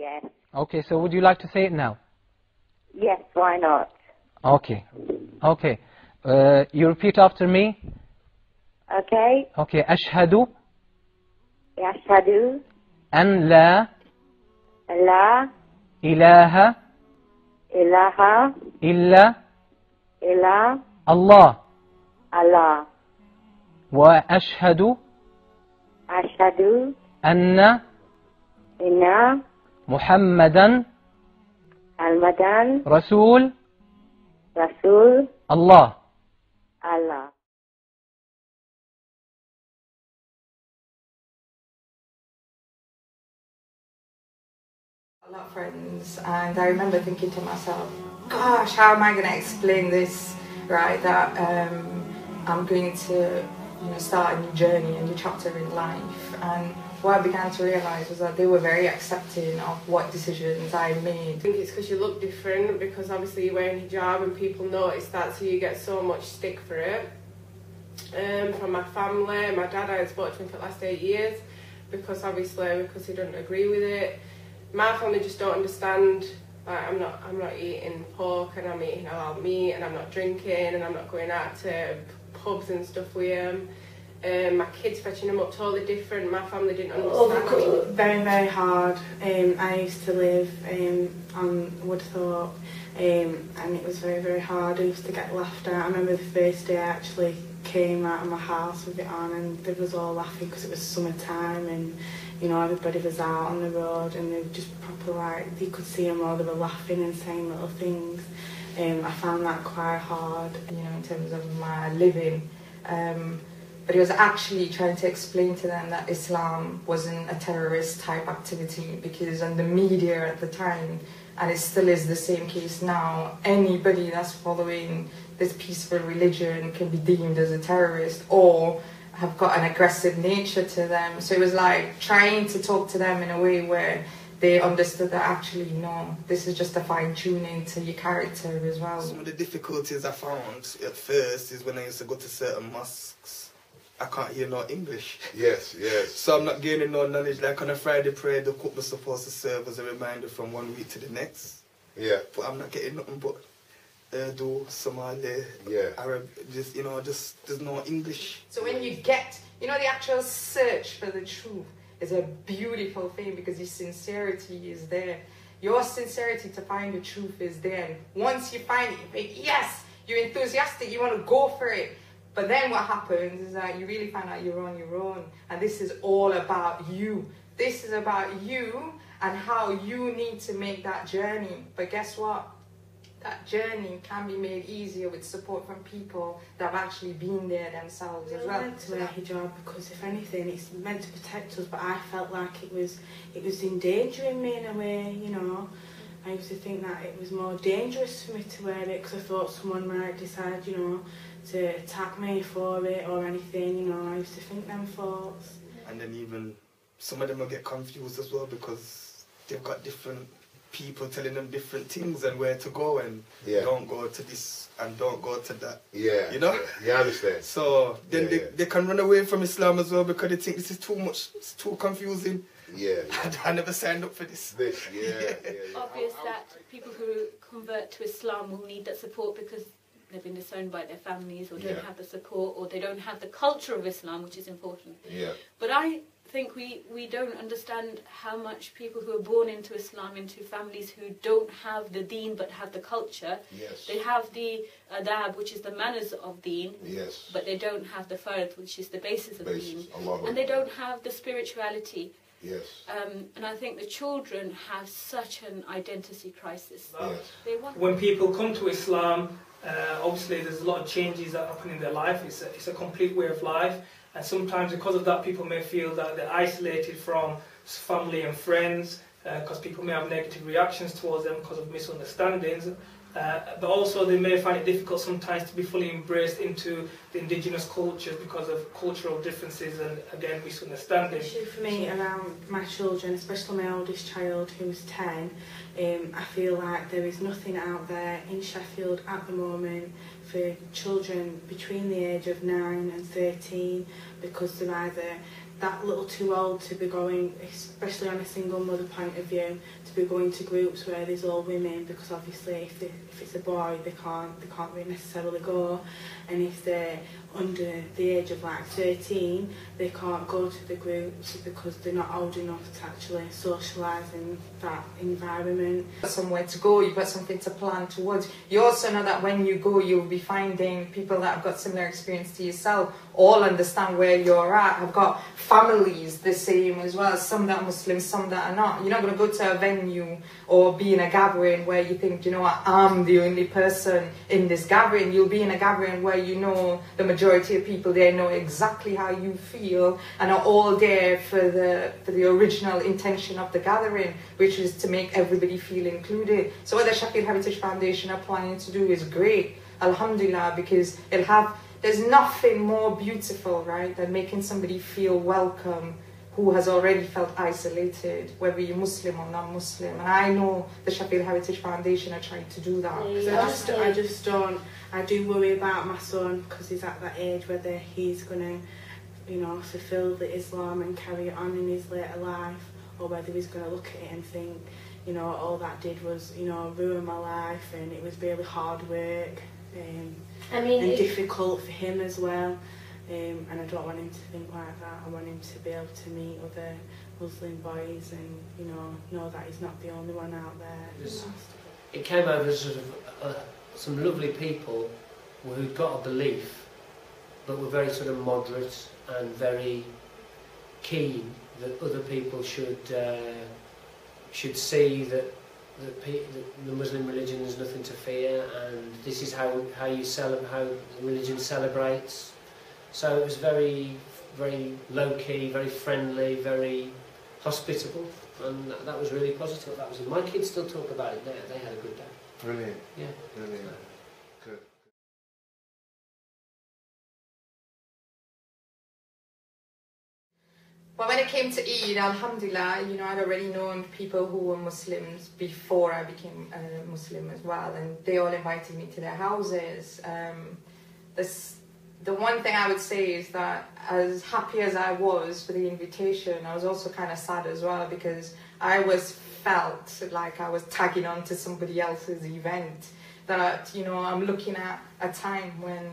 yes. Okay, so would you like to say it now? Yes, why not? Okay. Okay. You repeat after me. Okay. Okay. أشهد يشهد أن لا لا إله إله إلا إلا الله الله وأشهد أشهد أن إن محمدا محمدا رسول رسول الله. الله. A lot of friends, and I remember thinking to myself, gosh, how am I going to explain this, right, that I'm going to start a new journey, a new chapter in life. And what I began to realise was that they were very accepting of what decisions I made. I think it's because you look different, because obviously you're wearing hijab and people notice that, so you get so much stick for it. From my family, my dad, I had spoken to him for the last 8 years, because he didn't agree with it. My family just don't understand. Like, I'm not eating pork, and I'm eating halal meat, and I'm not drinking, and I'm not going out to pubs and stuff with them. My kids fetching them up totally different. My family didn't understand. Very, very hard. I used to live on Woodthorpe, and it was very, very hard. I used to get laughed at. I remember the first day I actually came out of my house with it on, and they was all laughing because it was summertime, and everybody was out on the road, and they were just proper, like, you could see them all, they were laughing and saying little things. I found that quite hard, in terms of my living. But it was actually trying to explain to them that Islam wasn't a terrorist type activity, because on the media at the time, and it still is the same case now, anybody that's following this peaceful religion can be deemed as a terrorist or have got an aggressive nature to them. So it was like trying to talk to them in a way where they understood that actually, no, this is just a fine-tuning to your character as well. Some of the difficulties I found at first is when I used to go to certain mosques, I can't hear no English. Yes, yes. So I'm not gaining no knowledge. Like on a Friday prayer, the cook was supposed to serve as a reminder from one week to the next. Yeah. But I'm not getting nothing but Urdu, Somali, Arab, just there's no English. So when you get, the actual search for the truth is a beautiful thing, because your sincerity is there. Your sincerity to find the truth is there. Once you find it, you think, yes, you're enthusiastic, you want to go for it. But then what happens is that you really find out you're on your own. And this is all about you. This is about you and how you need to make that journey. But guess what? That journey can be made easier with support from people that have actually been there themselves as well. To wear hijab, because if anything, it's meant to protect us, but I felt like it was endangering me in a way, I used to think that it was more dangerous for me to wear it, because I thought someone might decide, to attack me for it or anything, I used to think them thoughts. And then even some of them will get confused as well, because they've got different people telling them different things and where to go, and don't go to this and don't go to that. Yeah. Yeah, I understand. So then they can run away from Islam as well, because they think this is too much, it's too confusing. Yeah. I never signed up for this. Obvious that people who convert to Islam will need that support because they've been disowned by their families, or don't have the support, or they don't have the culture of Islam, which is important. Yeah. But I think we don't understand how much people who are born into Islam, into families who don't have the deen but have the culture, they have the adab, which is the manners of deen, but they don't have the fard, which is the basis of deen, and they don't have the spirituality. And I think the children have such an identity crisis. They want when people come to Islam, obviously there's a lot of changes that happen in their life. It's a complete way of life. And sometimes because of that, people may feel that they're isolated from family and friends, because people may have negative reactions towards them because of misunderstandings. But also they may find it difficult sometimes to be fully embraced into the indigenous cultures because of cultural differences and, again, misunderstandings. Especially for me, around my children, especially my oldest child who's 10, I feel like there is nothing out there in Sheffield at the moment for children between the age of 9 and 13, because they're either that little too old to be going, especially on a single mother point of view, to be going to groups where there's all women, because obviously if it's a boy they can't really necessarily go, and if they're under the age of like 13 they can't go to the groups because they're not old enough to actually socialise in that environment. Somewhere to go, you've got something to plan towards. You also know that when you go you'll be finding people that have got similar experience to yourself, all understand where you're at, have got families the same as well, some that are Muslim, some that are not. You're not going to go to a venue or be in a gathering where you think, you know what, I'm the only person in this gathering. You'll be in a gathering where you know the majority of people there know exactly how you feel and are all there for the original intention of the gathering, which is to make everybody feel included. So what the Sheffield Heritage Foundation are planning to do is great, alhamdulillah, because there's nothing more beautiful, right, than making somebody feel welcome who has already felt isolated, whether you're Muslim or non-Muslim. And I know the Sheffield Heritage Foundation are trying to do that. I do worry about my son, because he's at that age whether he's going to, you know, fulfil the Islam and carry it on in his later life, or whether he's going to look at it and think, you know, all that did was, you know, ruin my life, and it was really hard work and difficult for him as well. And I don't want him to think like that. I want him to be able to meet other Muslim boys and, you know that he's not the only one out there. It came over sort of some lovely people who'd got a belief, but were very sort of moderate and very keen that other people should see that the Muslim religion is nothing to fear, and this is how the religion celebrates. So it was very, very low-key, very friendly, very hospitable, and that was really positive. My kids still talk about it. They had a good day. Brilliant. Yeah. Brilliant. Good. Well, when it came to Eid, alhamdulillah, you know, I'd already known people who were Muslims before I became a Muslim as well, and they all invited me to their houses. The one thing I would say is that as happy as I was for the invitation, I was also kind of sad as well, because I felt like I was tagging on to somebody else's event. That, you know, I'm looking at a time when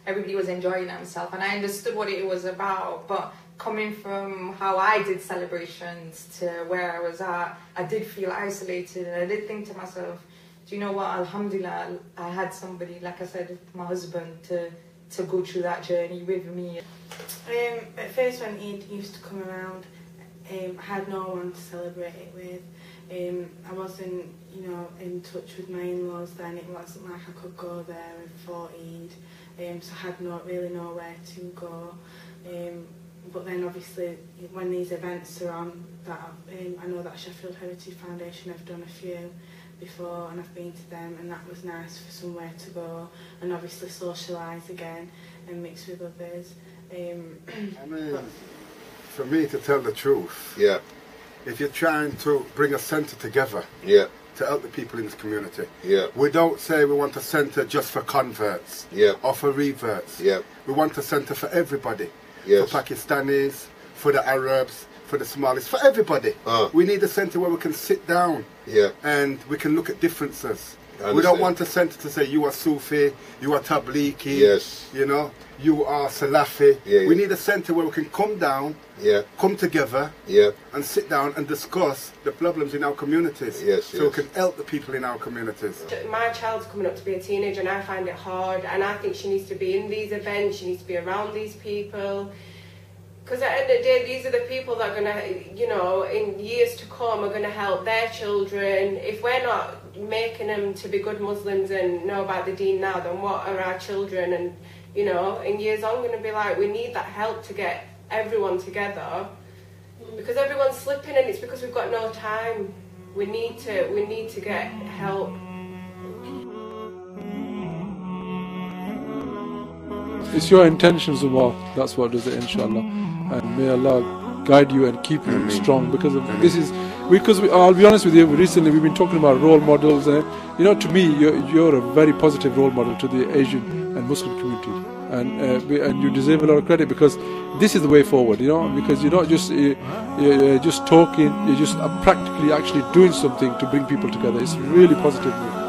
everybody was enjoying themselves, and I understood what it was about, but coming from how I did celebrations to where I was at, I did feel isolated, and I did think to myself, do you know what, alhamdulillah, I had somebody, like I said, my husband, to go through that journey with me. At first when Eid used to come around, I had no one to celebrate it with. I wasn't, you know, in touch with my in-laws then. It wasn't like I could go there for Eid, so I had really nowhere to go. But then obviously when these events are on, that I know that Sheffield Heritage Foundation have done a few before, and I've been to them, and that was nice for somewhere to go and obviously socialise again and mix with others. I mean, for me, to tell the truth, if you're trying to bring a centre together to help the people in this community, we don't say we want a centre just for converts or for reverts. We want a centre for everybody, for Pakistanis, for the Arabs, for the Somalis, for everybody. We need a centre where we can sit down and we can look at differences. We don't want a centre to say you are Sufi, you are Tablighi, you know, you are Salafi. We need a centre where we can come down, come together and sit down and discuss the problems in our communities, so we can help the people in our communities. My child's coming up to be a teenager, and I find it hard, and I think she needs to be in these events, she needs to be around these people. Because at the end of the day, these are the people that are going to, you know, in years to come are going to help their children. If we're not making them to be good Muslims and know about the deen now, then what are our children? And, you know, in years on, going to be like, we need that help to get everyone together. Because everyone's slipping, and it's because we've got no time. We need to get help. It's your intentions of Allah, that's what does it, inshallah. And may Allah guide you and keep you strong, because of this is, I'll be honest with you, recently we've been talking about role models, and you know, to me you're a very positive role model to the Asian and Muslim community. and you deserve a lot of credit, because this is the way forward, you know, because you're not just just talking, you're just practically actually doing something to bring people together. It's really positive.